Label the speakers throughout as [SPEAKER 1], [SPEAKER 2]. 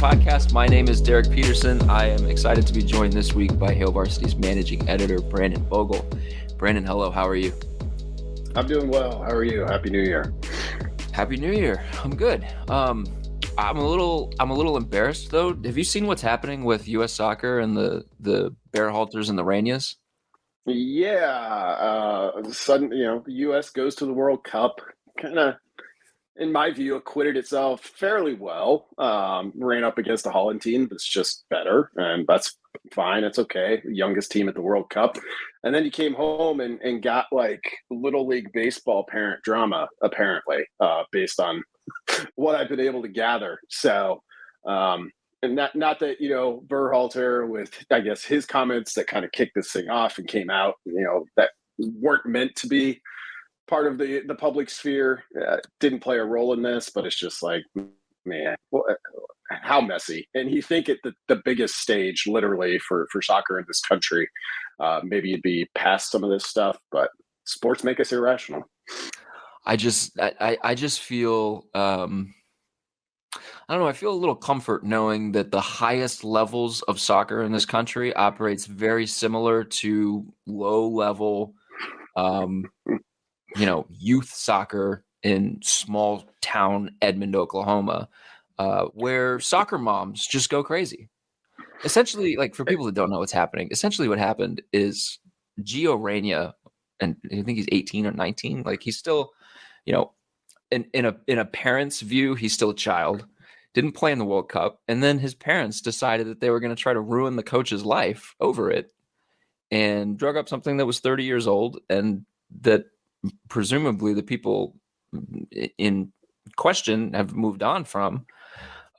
[SPEAKER 1] podcast. My name is Derek Peterson. I am excited to be joined this week by Varsity's managing editor, Brandon Vogel. Brandon, hello. How are you?
[SPEAKER 2] I'm doing well. How are you? Happy New Year.
[SPEAKER 1] Happy New Year. I'm good. I'm a little embarrassed though. Have you seen what's happening with U.S. soccer and the bear halters and the Ranias?
[SPEAKER 2] Yeah. The U.S. goes to the World Cup. Kind of, in my view, acquitted itself fairly well. Ran up against the Holland team that's just better, and that's fine. It's okay. The youngest team at the World Cup. And then you came home and got like Little League Baseball parent drama, apparently, based on what I've been able to gather. So, and not that, Berhalter with, I guess, his comments that kind of kicked this thing off and came out, that weren't meant to be part of the public sphere, didn't play a role in this, but it's just like, man, how messy. And you think at the biggest stage, literally, for soccer in this country, maybe you'd be past some of this stuff, but sports make us irrational.
[SPEAKER 1] I just feel, I don't know, I feel a little comfort knowing that the highest levels of soccer in this country operates very similar to low level, youth soccer in small town Edmond, Oklahoma, where soccer moms just go crazy. Essentially, like for people that don't know what's happening, essentially what happened is Gio Reyna, and I think he's 18 or 19, like he's still, in a parent's view, he's still a child, didn't play in the World Cup. And then his parents decided that they were going to try to ruin the coach's life over it and drug up something that was 30 years old and that presumably the people in question have moved on from.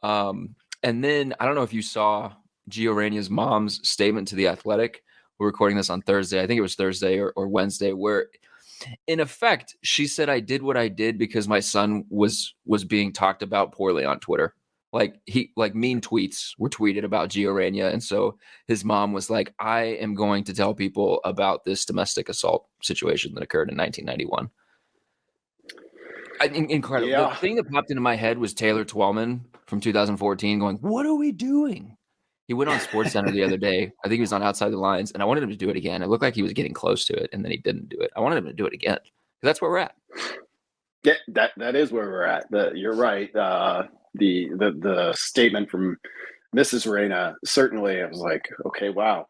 [SPEAKER 1] And then I don't know if you saw Gio Reyna's mom's statement to The Athletic. We're recording this on Thursday. I think it was Thursday or Wednesday, where in effect she said, I did what I did because my son was being talked about poorly on Twitter. Like mean tweets were tweeted about Gio Reyna. And so his mom was like, I am going to tell people about this domestic assault situation that occurred in 1991. Incredible. Yeah. The thing that popped into my head was Taylor Twellman from 2014 going, what are we doing? He went on SportsCenter the other day. I think he was on Outside the Lines, and I wanted him to do it again. It looked like he was getting close to it, and then he didn't do it. I wanted him to do it again. That's where we're at.
[SPEAKER 2] Yeah, that is where we're at. You're right. The statement from Mrs. Reyna, certainly I was like, okay, wow.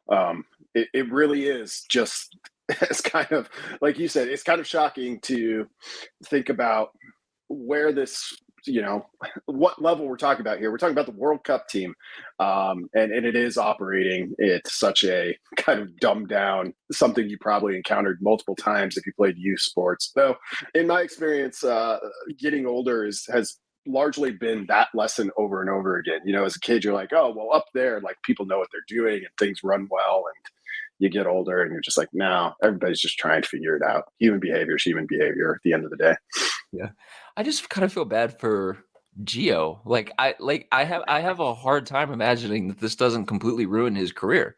[SPEAKER 2] It really is just, it's kind of, like you said, it's kind of shocking to think about where this, what level we're talking about here. We're talking about the World Cup team. And it is operating at such a kind of dumbed down, something you probably encountered multiple times if you played youth sports. So in my experience, getting older has largely been that lesson over and over again. As a kid, you're like, oh, well, up there, like people know what they're doing and things run well. And you get older and you're just like, no, everybody's just trying to figure it out. Human behavior is human behavior at the end of the day.
[SPEAKER 1] Yeah. I just kind of feel bad for Gio. I have a hard time imagining that this doesn't completely ruin his career.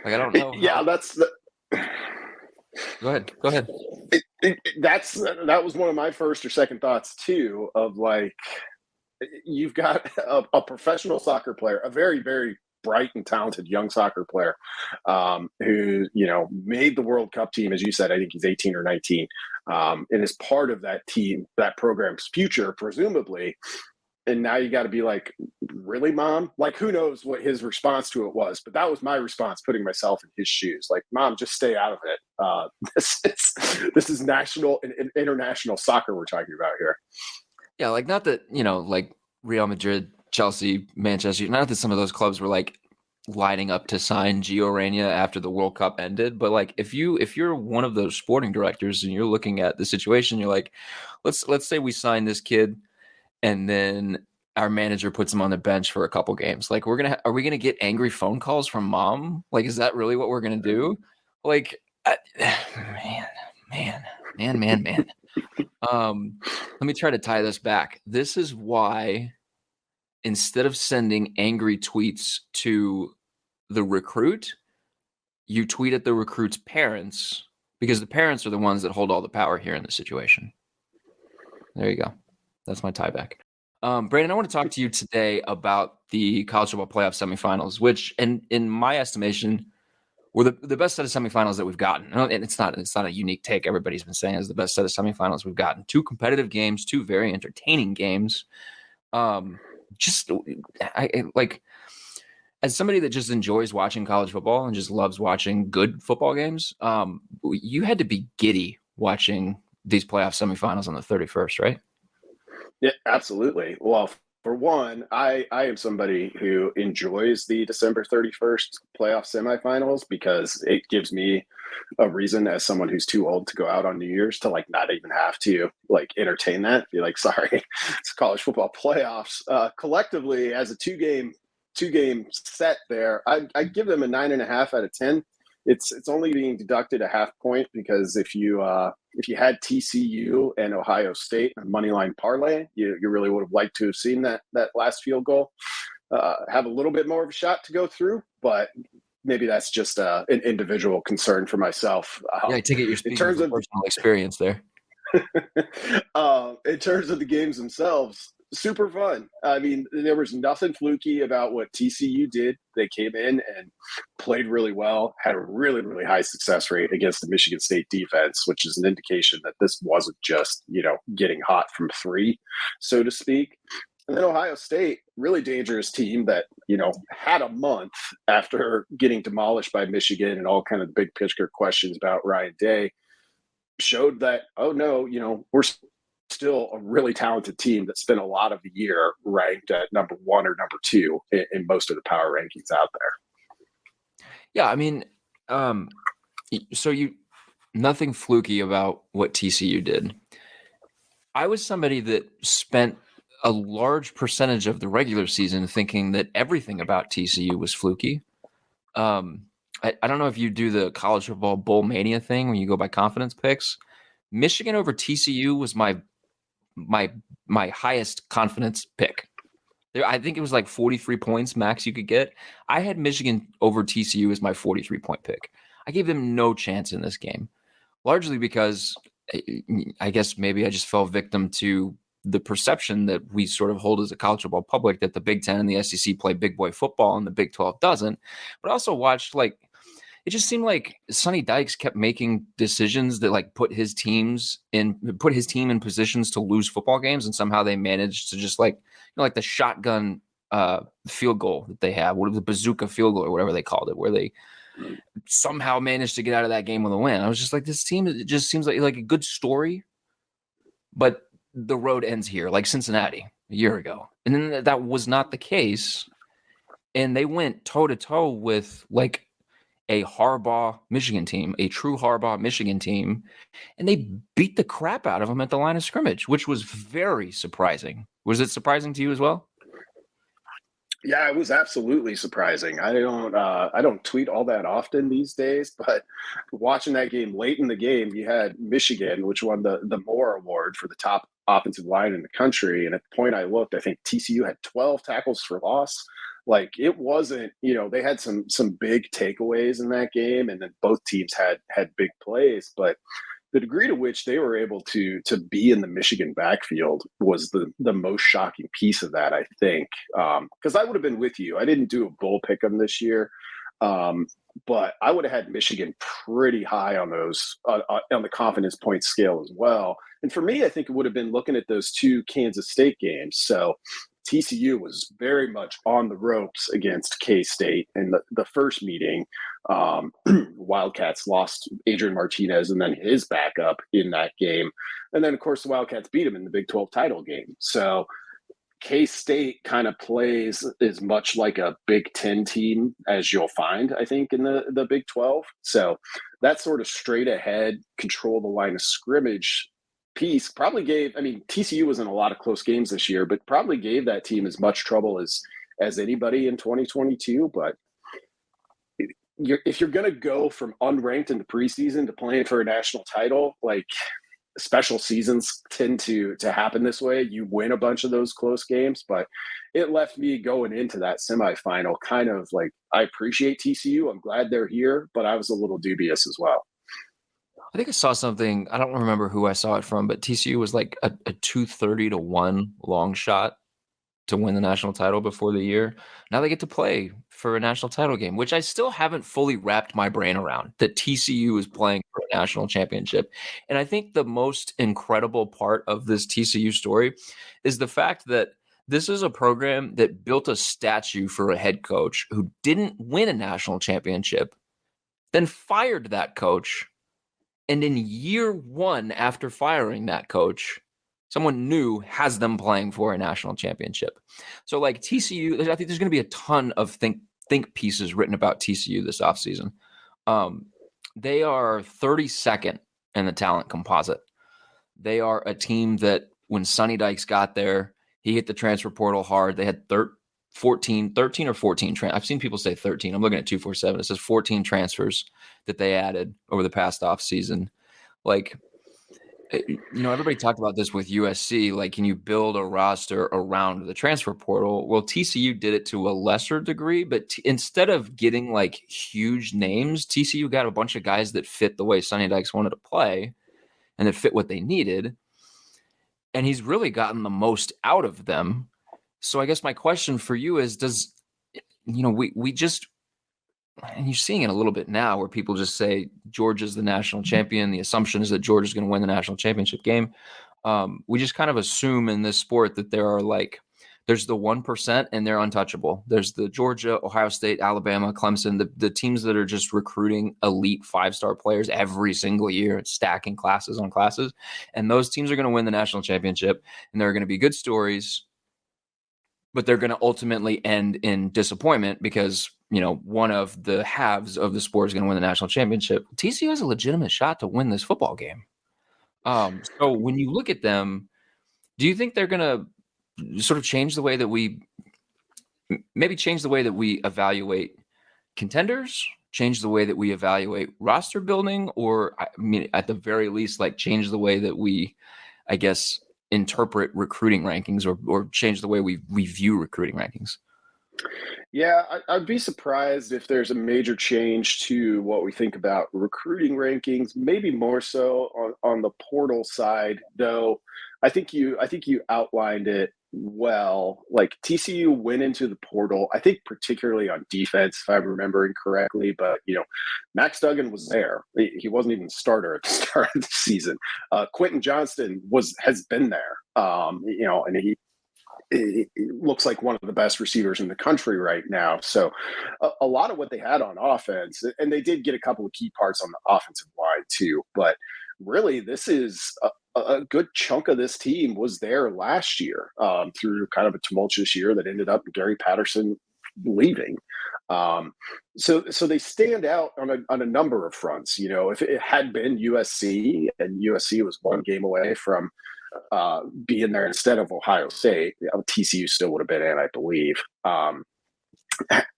[SPEAKER 1] Like, I don't know.
[SPEAKER 2] Yeah,
[SPEAKER 1] Go ahead.
[SPEAKER 2] That was one of my first or second thoughts too, of like, you've got a professional soccer player, a very, very bright and talented young soccer player, who, made the World Cup team. As you said, I think he's 18 or 19, and is part of that team, that program's future, presumably. And now you got to be like, really, Mom? Like, who knows what his response to it was? But that was my response, putting myself in his shoes. Like, Mom, just stay out of it. This is national and international soccer we're talking about here.
[SPEAKER 1] Yeah, like, not that, like Real Madrid, Chelsea, Manchester, not that some of those clubs were like lining up to sign Gio Reyna after the World Cup ended, but like if you're one of those sporting directors and you're looking at the situation, you're like, let's say we sign this kid and then our manager puts him on the bench for a couple games. Like, are we gonna get angry phone calls from Mom? Like, is that really what we're gonna do? Like, man. Let me try to tie this back. This is why, instead of sending angry tweets to the recruit, you tweet at the recruit's parents, because the parents are the ones that hold all the power here in the situation. There you go. That's my tie back. Brandon, I want to talk to you today about the college football playoff semifinals, which, in my estimation, were the best set of semifinals that we've gotten. And it's not a unique take. Everybody's been saying it's the best set of semifinals we've gotten. 2 competitive games, 2 very entertaining games. Just I like, as somebody that just enjoys watching college football and just loves watching good football games, you had to be giddy watching these playoff semifinals on the 31st, right?
[SPEAKER 2] Yeah, absolutely. Well, for one, I am somebody who enjoys the December 31st playoff semifinals because it gives me a reason, as someone who's too old to go out on New Year's, to like not even have to like entertain that. Be like, sorry, it's college football playoffs. Collectively, as a two game set there, I give them a 9.5 out of 10. It's only being deducted a half point because if you had TCU and Ohio State a money line parlay, you really would have liked to have seen that last field goal have a little bit more of a shot to go through. But maybe that's just an individual concern for myself.
[SPEAKER 1] Yeah, I take it you're
[SPEAKER 2] In
[SPEAKER 1] speaking
[SPEAKER 2] terms
[SPEAKER 1] from
[SPEAKER 2] of
[SPEAKER 1] personal experience there.
[SPEAKER 2] in terms of the games themselves, super fun. I mean, there was nothing fluky about what TCU did. They came in and played really well, had a really, really high success rate against the Michigan State defense, which is an indication that this wasn't just, getting hot from three, so to speak. And then Ohio State, really dangerous team that, had a month after getting demolished by Michigan and all kind of big picture questions about Ryan Day, showed that, oh no, we're still a really talented team that spent a lot of the year ranked at number 1 or number 2 in most of the power rankings out there.
[SPEAKER 1] Yeah, I mean, so nothing fluky about what TCU did. I was somebody that spent a large percentage of the regular season thinking that everything about TCU was fluky. I don't know if you do the college football bowl mania thing when you go by confidence picks. Michigan over TCU was my highest confidence pick. I think it was like 43 points max you could get. I had Michigan over TCU as my 43-point pick. I gave them no chance in this game, largely because I guess maybe I just fell victim to the perception that we sort of hold as a college football public that the Big Ten and the SEC play big boy football and the Big 12 doesn't. But I also watched, it just seemed like Sonny Dykes kept making decisions that put his team in positions to lose football games, and somehow they managed to just like the shotgun field goal that they have, the bazooka field goal or whatever they called it, where they somehow managed to get out of that game with a win. I was just like, this team, it just seems like a good story, but the road ends here, like Cincinnati a year ago, and then that was not the case, and they went toe to toe with a Harbaugh Michigan team, a true Harbaugh Michigan team, and they beat the crap out of them at the line of scrimmage, which was very surprising. Was it surprising to you as well?
[SPEAKER 2] Yeah, it was absolutely surprising. I don't tweet all that often these days, but watching that game late in the game, you had Michigan, which won the Moore Award for the top offensive line in the country. And at the point I looked, I think TCU had 12 tackles for loss. Like, it wasn't, they had some big takeaways in that game, and then both teams had big plays, but the degree to which they were able to be in the Michigan backfield was the most shocking piece of that, I think. Because I would have been with you. I didn't do a bull pick 'em this year, but I would have had Michigan pretty high on those on the confidence point scale as well. And for me, I think it would have been looking at those 2 Kansas State games. So TCU was very much on the ropes against K-State in the first meeting. Wildcats lost Adrian Martinez and then his backup in that game. And then, of course, the Wildcats beat him in the Big 12 title game. So K-State kind of plays as much like a Big 10 team as you'll find, I think, in the Big 12. So that sort of straight ahead, control the line of scrimmage piece probably gave, TCU was in a lot of close games this year, but probably gave that team as much trouble as anybody in 2022. But if you're going to go from unranked in the preseason to playing for a national title, special seasons tend to happen this way. You win a bunch of those close games, but it left me going into that semifinal kind of like, I appreciate TCU. I'm glad they're here, but I was a little dubious as well.
[SPEAKER 1] I think I saw something, I don't remember who I saw it from, but TCU was like a 230-1 long shot to win the national title before the year. Now they get to play for a national title game, which I still haven't fully wrapped my brain around, that TCU is playing for a national championship. And I think the most incredible part of this TCU story is the fact that this is a program that built a statue for a head coach who didn't win a national championship, then fired that coach. And in year one after firing that coach, someone new has them playing for a national championship. So like TCU, I think there's going to be a ton of think pieces written about TCU this offseason. They are 32nd in the talent composite. They are a team that when Sonny Dykes got there, he hit the transfer portal hard. They had 13 or 14. I've seen people say 13. I'm looking at 247. It says 14 transfers that they added over the past offseason. Like, everybody talked about this with USC. Like, can you build a roster around the transfer portal? Well, TCU did it to a lesser degree, but instead of getting like huge names, TCU got a bunch of guys that fit the way Sonny Dykes wanted to play and that fit what they needed. And he's really gotten the most out of them. So I guess my question for you is, we just, and you're seeing it a little bit now where people just say Georgia's the national champion. The assumption is that Georgia's going to win the national championship game. We just kind of assume in this sport that there's the 1% and they're untouchable. There's the Georgia, Ohio State, Alabama, Clemson, the teams that are just recruiting elite 5-star players every single year, stacking classes on classes. And those teams are going to win the national championship, and there are going to be good stories, but they're going to ultimately end in disappointment because, one of the halves of the sport is going to win the national championship. TCU has a legitimate shot to win this football game. So when you look at them, do you think they're going to sort of change the way that we evaluate contenders, change the way that we evaluate roster building, or at the very least, like change the way that we, I guess, interpret recruiting rankings or change the way we view recruiting rankings?
[SPEAKER 2] Yeah, I'd be surprised if there's a major change to what we think about recruiting rankings, maybe more so on the portal side, though. I think you outlined it well. Like TCU went into the portal, I think particularly on defense, if I'm remembering correctly, but Max Duggan was there. He wasn't even starter at the start of the season. Quentin Johnston has been there. And he looks like one of the best receivers in the country right now. So a lot of what they had on offense, and they did get a couple of key parts on the offensive line too, but really this is a good chunk of this team was there last year through kind of a tumultuous year that ended up Gary Patterson leaving. So they stand out on a number of fronts. If it had been USC and USC was one game away from being there instead of Ohio State, TCU still would have been in, I believe.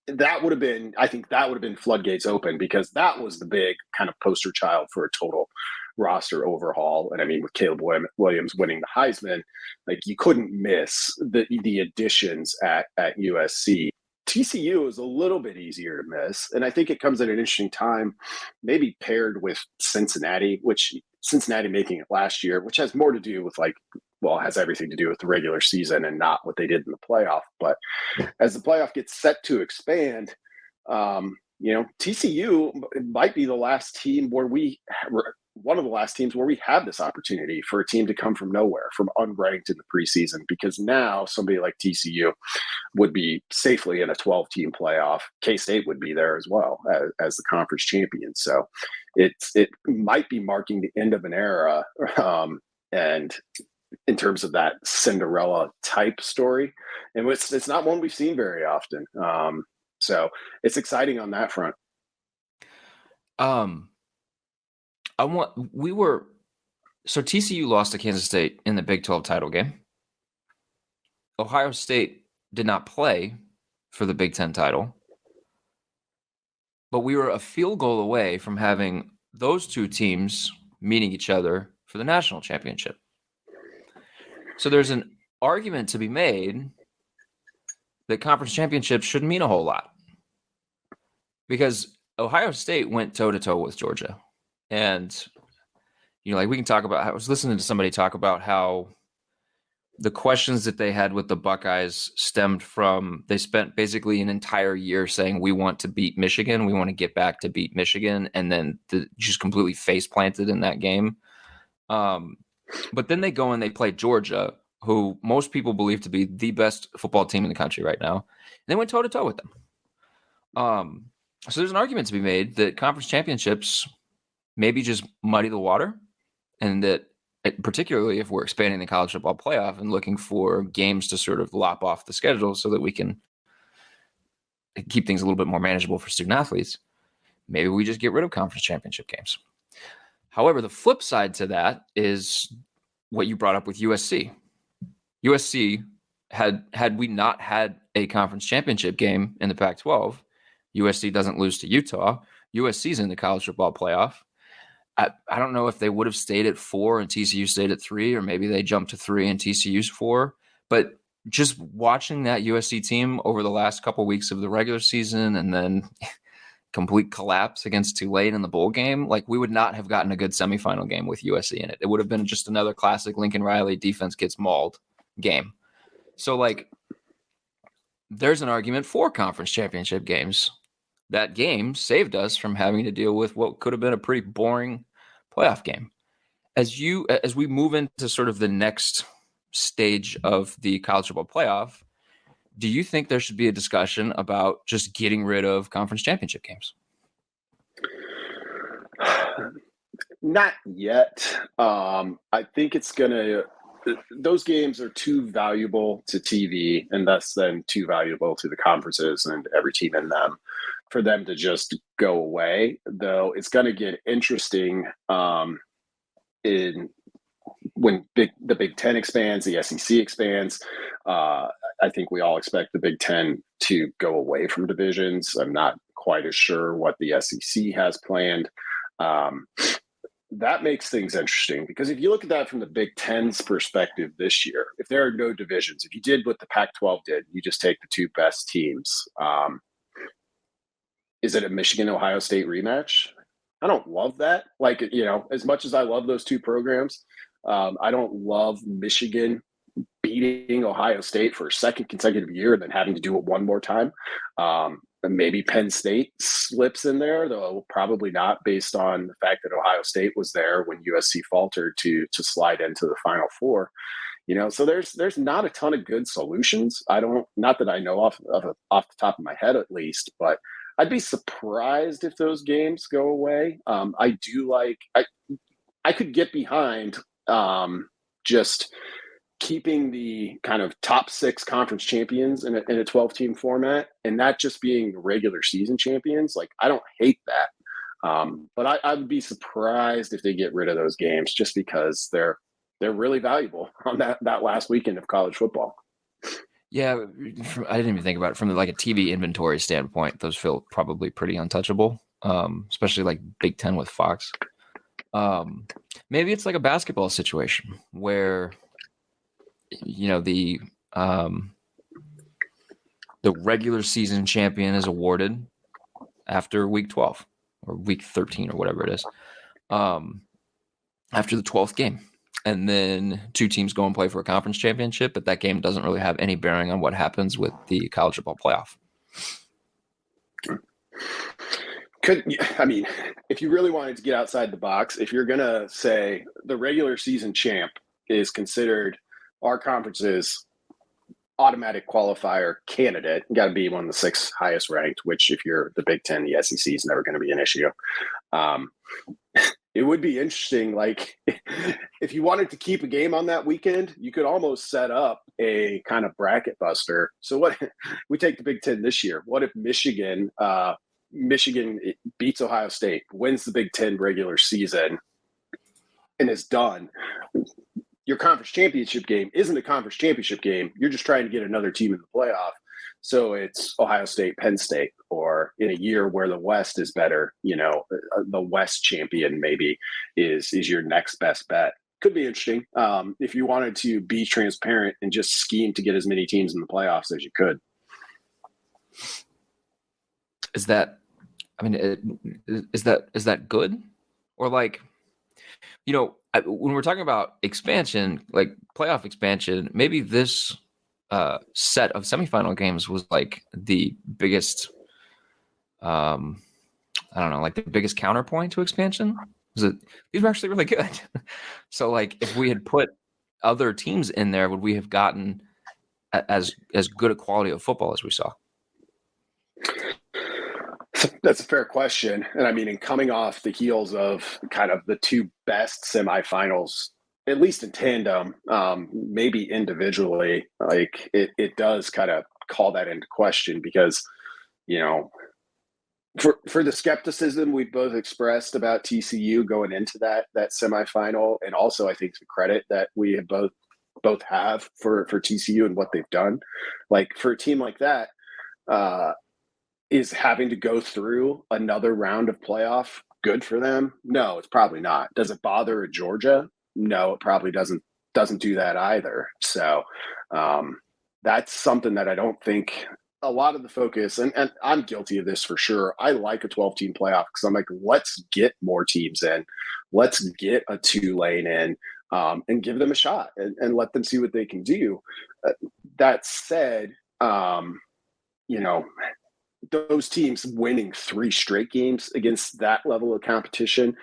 [SPEAKER 2] That would have been floodgates open, because that was the big kind of poster child for a total roster overhaul. And I mean, with Caleb Williams winning the Heisman, like you couldn't miss the additions at USC. TCU is a little bit easier to miss, and I think it comes at an interesting time, maybe paired with Cincinnati, which Cincinnati making it last year, which has more to do with has everything to do with the regular season and not what they did in the playoff. But as the playoff gets set to expand, TCU might be the last team one of the last teams where we have this opportunity for a team to come from nowhere, from unranked in the preseason, because now somebody like TCU would be safely in a 12-team playoff. K-State would be there as well as the conference champion. So it might be marking the end of an era. And in terms of that Cinderella type story, and it's not one we've seen very often. So it's exciting on that front.
[SPEAKER 1] So TCU lost to Kansas State in the Big 12 title game. Ohio State did not play for the Big 10 title, but we were a field goal away from having those two teams meeting each other for the national championship. So there's an argument to be made that conference championships shouldn't mean a whole lot, because Ohio State went toe-to-toe with Georgia. And, we can talk about, I was listening to somebody talk about how the questions that they had with the Buckeyes stemmed from they spent basically an entire year saying we want to beat Michigan, we want to get back to beat Michigan, and then just completely face planted in that game. But then they go and they play Georgia, who most people believe to be the best football team in the country right now. And they went toe to toe with them. So there's an argument to be made that conference championships maybe just muddy the water, and that particularly if we're expanding the college football playoff and looking for games to sort of lop off the schedule so that we can keep things a little bit more manageable for student athletes, maybe we just get rid of conference championship games. However, the flip side to that is what you brought up with USC. USC had we not had a conference championship game in the Pac-12, USC doesn't lose to Utah, USC's in the college football playoff. I don't know if they would have stayed at 4 and TCU stayed at 3, or maybe they jumped to 3 and TCU's 4. But just watching that USC team over the last couple of weeks of the regular season and then complete collapse against Tulane in the bowl game, like we would not have gotten a good semifinal game with USC in it. It would have been just another classic Lincoln Riley defense gets mauled game. So like there's an argument for conference championship games. That game saved us from having to deal with what could have been a pretty boring playoff game. As we move into sort of the next stage of the college football playoff, do you think there should be a discussion about just getting rid of conference championship games?
[SPEAKER 2] Not yet. I think it's those games are too valuable to TV and thus then too valuable to the conferences and every team in them for them to just go away. Though it's going to get interesting when the Big Ten expands, the SEC expands. I think we all expect the Big Ten to go away from divisions. I'm not quite as sure what the SEC has planned. That makes things interesting because if you look at that from the Big Ten's perspective this year, if there are no divisions, if you did what the Pac-12 did, you just take the two best teams. Is it a Michigan-Ohio State rematch? I don't love that. Like, as much as I love those two programs, I don't love Michigan beating Ohio State for a second consecutive year and then having to do it one more time. And maybe Penn State slips in there, though probably not based on the fact that Ohio State was there when USC faltered to slide into the Final Four. So there's not a ton of good solutions. Not that I know off the top of my head at least, but I'd be surprised if those games go away. I could get behind just keeping the kind of top 6 conference champions in a 12-team format and that just being regular season champions. Like, I don't hate that. But I would be surprised if they get rid of those games just because they're really valuable on that last weekend of college football.
[SPEAKER 1] Yeah, I didn't even think about it from like a TV inventory standpoint. Those feel probably pretty untouchable, especially like Big Ten with Fox. Maybe it's like a basketball situation where the regular season champion is awarded after week 12 or week 13 or whatever it is, after the 12th game. And then 2 teams go and play for a conference championship, but that game doesn't really have any bearing on what happens with the college football playoff.
[SPEAKER 2] If you really wanted to get outside the box, if you're going to say the regular season champ is considered our conference's automatic qualifier candidate, got to be one of the 6 highest ranked, which if you're the Big Ten, the SEC is never going to be an issue. It would be interesting. Like, if you wanted to keep a game on that weekend, you could almost set up a kind of bracket buster. So what we take the Big Ten this year. What if Michigan beats Ohio State, wins the Big Ten regular season, and is done? Your conference championship game isn't a conference championship game. You're just trying to get another team in the playoff. So it's Ohio State, Penn State, or in a year where the West is better, the West champion maybe is your next best bet. Could be interesting if you wanted to be transparent and just scheme to get as many teams in the playoffs as you could.
[SPEAKER 1] Is that good? Or like, When we're talking about expansion, like playoff expansion, maybe this set of semifinal games was like the biggest, I don't know, like the biggest counterpoint to expansion. Was it? These were actually really good. So, like, if we had put other teams in there, would we have gotten as good a quality of football as we saw?
[SPEAKER 2] That's a fair question. And I mean, in coming off the heels of kind of the two best semifinals, at least in tandem, maybe individually, like it does kind of call that into question because, you know, for the skepticism we've both expressed about TCU going into that semifinal, and also I think the credit that we have both have for TCU and what they've done, like for a team like that, is having to go through another round of playoff good for them? No, it's probably not. Does it bother Georgia? No, it probably doesn't do that either. So that's something that I don't think a lot of the focus, and I'm guilty of this for sure. I like a 12-team playoff because I'm like, let's get more teams in. Let's get a Tulane in and give them a shot and let them see what they can do. That said, those teams winning 3 straight games against that level of competition,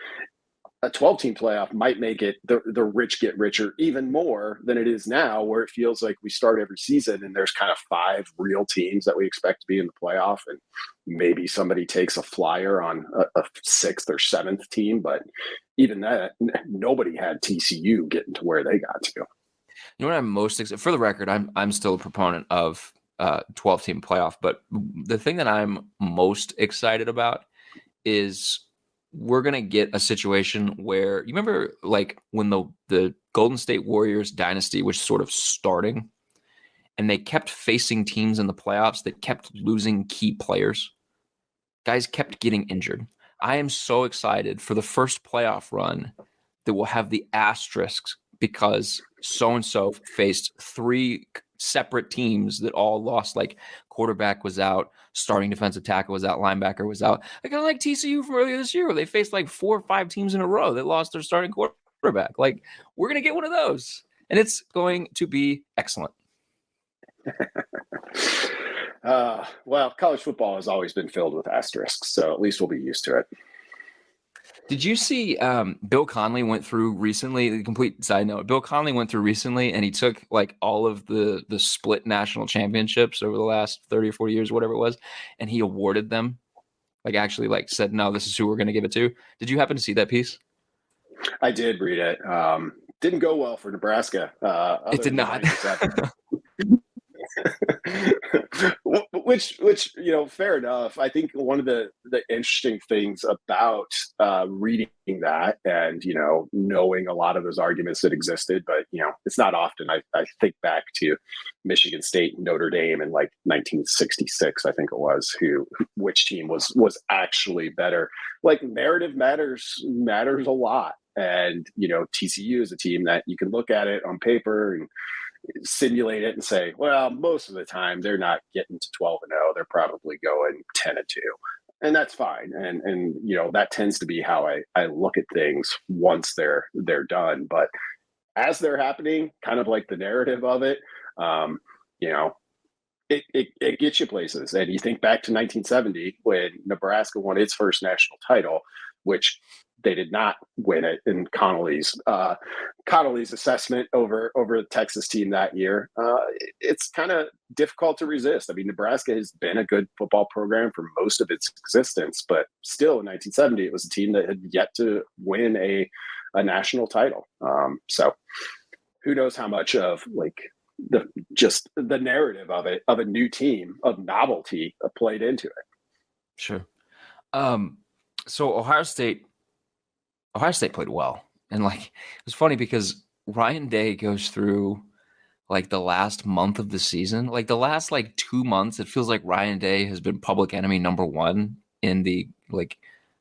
[SPEAKER 2] a 12-team playoff might make it the rich get richer even more than it is now, where it feels like we start every season and there's kind of 5 real teams that we expect to be in the playoff, and maybe somebody takes a flyer on a 6th or 7th team, but even that, nobody had TCU getting to where they got to.
[SPEAKER 1] You know what I'm most excited for? The record, I'm still a proponent of 12-team playoff, but the thing that I'm most excited about is we're going to get a situation where, you remember like when the Golden State Warriors dynasty was sort of starting and they kept facing teams in the playoffs that kept losing key players. Guys kept getting injured. I am so excited for the first playoff run that will have the asterisks because so-and-so faced 3 separate teams that all lost, like quarterback was out, starting defensive tackle was out, linebacker was out. I kind of like TCU from earlier this year where they faced like 4 or 5 teams in a row that lost their starting quarterback. Like, we're going to get one of those, and it's going to be excellent.
[SPEAKER 2] Well, college football has always been filled with asterisks, so at least we'll be used to it.
[SPEAKER 1] Did you see Bill Connelly went through recently? A complete side note: Bill Connelly went through recently, and he took like all of the split national championships over the last 30 or 40 years, whatever it was, and he awarded them. Like, actually, like said, no, this is who we're going to give it to. Did you happen to see that piece?
[SPEAKER 2] I did read it. Didn't go well for Nebraska.
[SPEAKER 1] It did not.
[SPEAKER 2] which fair enough. I think one of the interesting things about reading that and knowing a lot of those arguments that existed, but it's not often. I think back to Michigan State, Notre Dame in like 1966, I think it was, which team was actually better. Like, narrative matters a lot, and TCU is a team that you can look at it on paper and simulate it and say, well, most of the time they're not getting to 12-0. They're probably going 10-2. And that's fine. And that tends to be how I look at things once they're done. But as they're happening, kind of like the narrative of it, it gets you places. And you think back to 1970 when Nebraska won its first national title, which they did not win it in Connolly's assessment over the Texas team that year. It's kind of difficult to resist. I mean, Nebraska has been a good football program for most of its existence, but still in 1970, it was a team that had yet to win a national title. So who knows how much of like the narrative of it, of a new team, of novelty played into it.
[SPEAKER 1] Sure. So Ohio State played well. And like, it was funny because Ryan Day goes through like the last month of the season, like the last like 2 months, it feels like Ryan Day has been public enemy number 1 in the like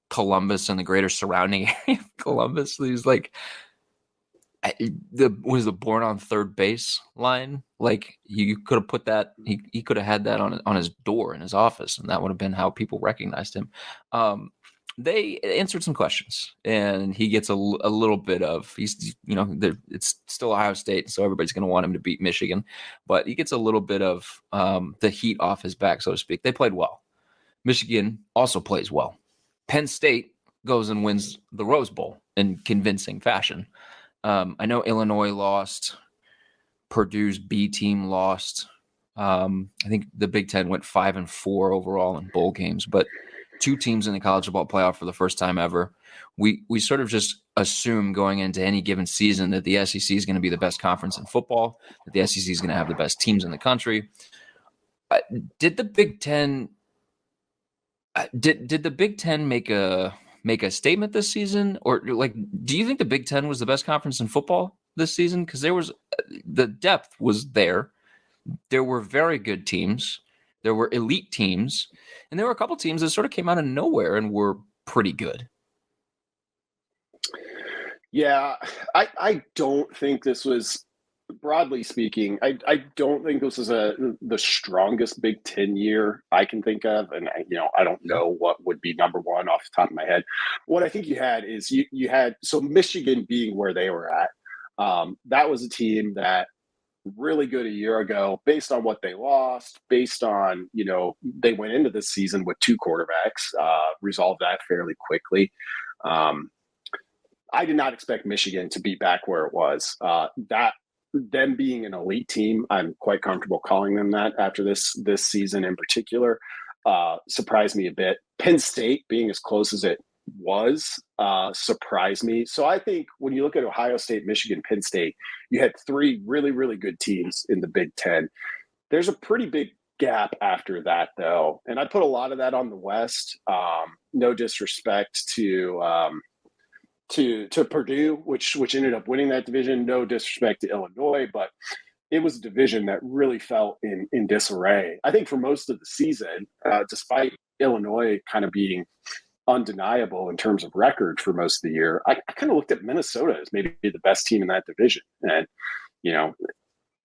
[SPEAKER 1] Columbus and the greater surrounding area of Columbus. He's like, was the born on third base line. Like, you could have put that, he could have had that on his door in his office, and that would have been how people recognized him. they answered some questions, and he gets a little bit of it's still Ohio State, so everybody's going to want him to beat Michigan, but he gets a little bit of the heat off his back, so to speak. They played well. Michigan also plays well. Penn State goes and wins the Rose Bowl in convincing fashion. I know Illinois lost. Purdue's B team lost. I think the Big Ten went 5-4 overall in bowl games, but two teams in the college football playoff for the first time ever. We sort of just assume going into any given season that the SEC is going to be the best conference in football, that the SEC is going to have the best teams in the country. Did the Big Ten did the Big Ten make a statement this season, or do you think the Big Ten was the best conference in football this season? Because the depth was there. There were very good teams. There were elite teams. And there were a couple teams that sort of came out of nowhere and were pretty good.
[SPEAKER 2] Yeah, I don't think this was, broadly speaking, I don't think this is the strongest Big Ten year I can think of. And, I don't know what would be number one off the top of my head. What I think you had is you had, so Michigan being where they were at, that was a team that really good a year ago based on what they lost, based on, they went into this season with two quarterbacks, resolved that fairly quickly. I did not expect Michigan to be back where it was. Them being an elite team, I'm quite comfortable calling them that after this season in particular, surprised me a bit. Penn State being as close as it was surprised me. So I think when you look at Ohio State, Michigan, Penn State, you had three really, really good teams in the Big Ten. There's a pretty big gap after that, though. And I put a lot of that on the West. No disrespect to Purdue, which ended up winning that division. No disrespect to Illinois, but it was a division that really felt in disarray. I think for most of the season, despite Illinois kind of being undeniable in terms of record for most of the year, I kind of looked at Minnesota as maybe the best team in that division. And,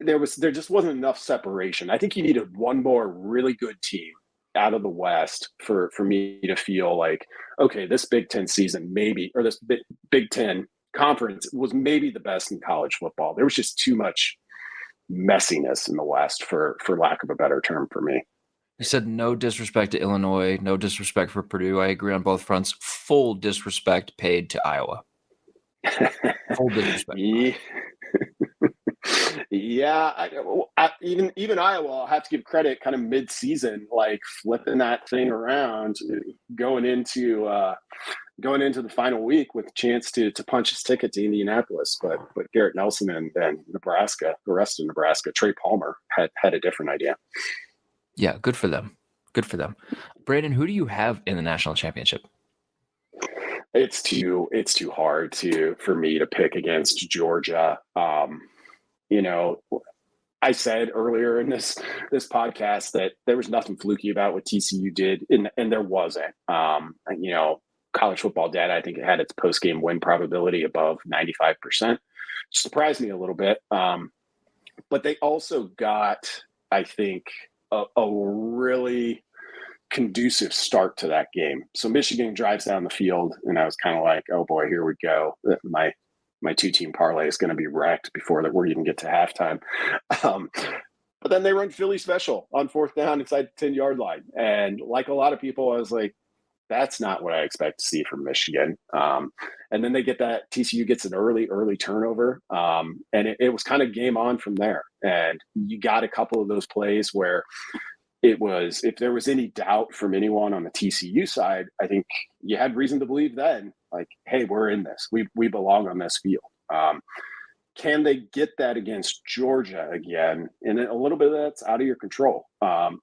[SPEAKER 2] there just wasn't enough separation. I think you needed one more really good team out of the West for me to feel like, okay, this Big Ten season maybe, or this Big Ten conference was maybe the best in college football. There was just too much messiness in the West, for lack of a better term, for me.
[SPEAKER 1] You said no disrespect to Illinois, no disrespect for Purdue. I agree on both fronts. Full disrespect paid to Iowa. Full disrespect.
[SPEAKER 2] Yeah, even Iowa, I'll have to give credit, kind of mid-season, like flipping that thing around, going into the final week with a chance to punch his ticket to Indianapolis. But Garrett Nelson and Nebraska, the rest of Nebraska, Trey Palmer had a different idea.
[SPEAKER 1] Yeah, good for them. Good for them. Brandon, who do you have in the national championship?
[SPEAKER 2] It's too hard for me to pick against Georgia. I said earlier in this podcast that there was nothing fluky about what TCU did, and there wasn't. College football data, I think it had its post-game win probability above 95%. Surprised me a little bit. But they also got, I think, a really conducive start to that game. So Michigan drives down the field, and I was kind of like, oh boy, here we go. My two-team parlay is going to be wrecked before that we even get to halftime. But then they run Philly special on fourth down inside the 10-yard line. And like a lot of people, I was like, that's not what I expect to see from Michigan. And then they get that, TCU gets an early turnover. And it was kind of game on from there. And you got a couple of those plays where it was, if there was any doubt from anyone on the TCU side, I think you had reason to believe then, like, hey, we're in this. We belong on this field. Can they get that against Georgia again? And a little bit of that's out of your control.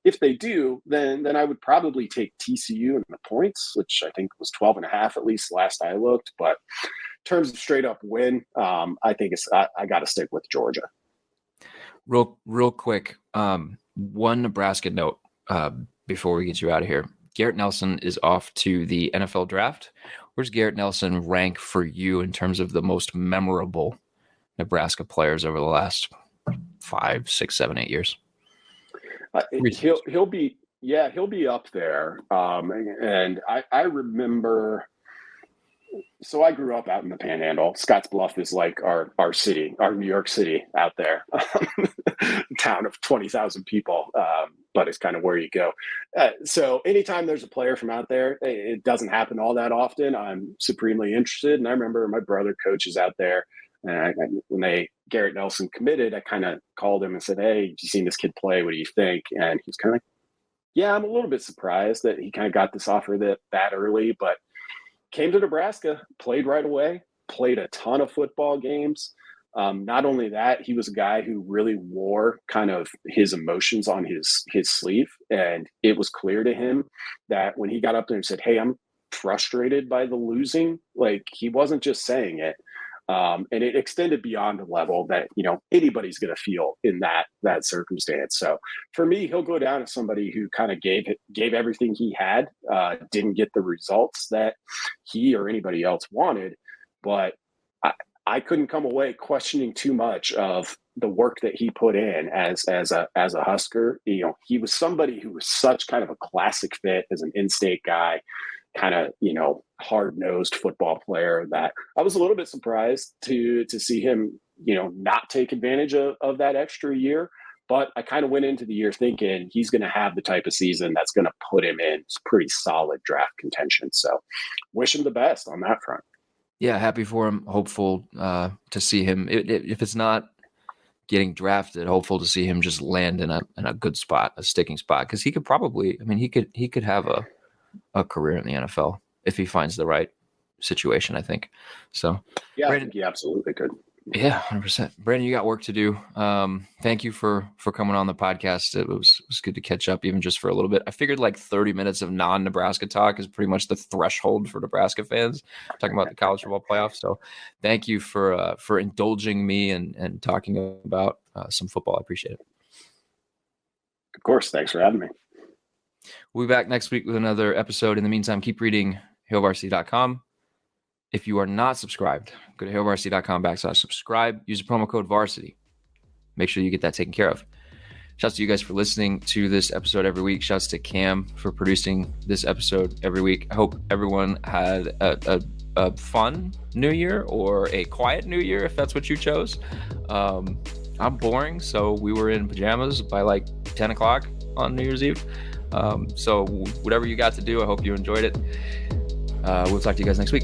[SPEAKER 2] If they do, then I would probably take TCU in the points, which I think was 12.5 at least last I looked. But in terms of straight up win, I think I got to stick with Georgia.
[SPEAKER 1] Real quick, one Nebraska note before we get you out of here. Garrett Nelson is off to the NFL draft. Where's Garrett Nelson rank for you in terms of the most memorable Nebraska players over the last 5, 6, 7, 8 years?
[SPEAKER 2] He'll be Yeah, he'll be up there. And I remember, so I grew up out in the Panhandle. Scottsbluff is like our city, our New York City out there, town of 20,000 people. But it's kind of where you go. So anytime there's a player from out there, it doesn't happen all that often. I'm supremely interested. And I remember my brother coaches out there. And when Garrett Nelson committed, I kind of called him and said, "Hey, you seen this kid play? What do you think?" And he was kind of like, "Yeah, I'm a little bit surprised that he kind of got this offer that early, but came to Nebraska, played right away, played a ton of football games. Not only that, he was a guy who really wore kind of his emotions on his sleeve, and it was clear to him that when he got up there and said, "Hey, I'm frustrated by the losing," like he wasn't just saying it. And it extended beyond the level that anybody's going to feel in that circumstance. So for me, he'll go down as somebody who kind of gave everything he had, didn't get the results that he or anybody else wanted, but I couldn't come away questioning too much of the work that he put in as a Husker. He was somebody who was such kind of a classic fit as an in-state guy, kind of hard-nosed football player, that I was a little bit surprised to see him not take advantage of that extra year. But I kind of went into the year thinking he's going to have the type of season that's going to put him in pretty solid draft contention. So wish him the best on that front.
[SPEAKER 1] Yeah, happy for him. Hopeful to see him. If it's not getting drafted, hopeful to see him just land in a good spot, a sticking spot, because he could probably. I mean, he could have a career in the NFL if he finds the right situation, I think. So
[SPEAKER 2] yeah,
[SPEAKER 1] Brandon,
[SPEAKER 2] I think he absolutely could.
[SPEAKER 1] Yeah, 100%. Brandon, you got work to do. Thank you for coming on the podcast. It was good to catch up, even just for a little bit. I figured like 30 minutes of non-Nebraska talk is pretty much the threshold for Nebraska fans talking about the college football playoff. So thank you for indulging me and talking about some football. I appreciate it.
[SPEAKER 2] Of course. Thanks for having me.
[SPEAKER 1] We'll be back next week with another episode. In the meantime, keep reading HailVarsity.com. If you are not subscribed, go to HailVarsity.com/subscribe. Use the promo code Varsity. Make sure you get that taken care of. Shouts to you guys for listening to this episode every week. Shouts to Cam for producing this episode every week. I hope everyone had a fun New Year or a quiet New Year, if that's what you chose. I'm boring, so we were in pajamas by like 10 o'clock on New Year's Eve. So whatever you got to do, I hope you enjoyed it. We'll talk to you guys next week.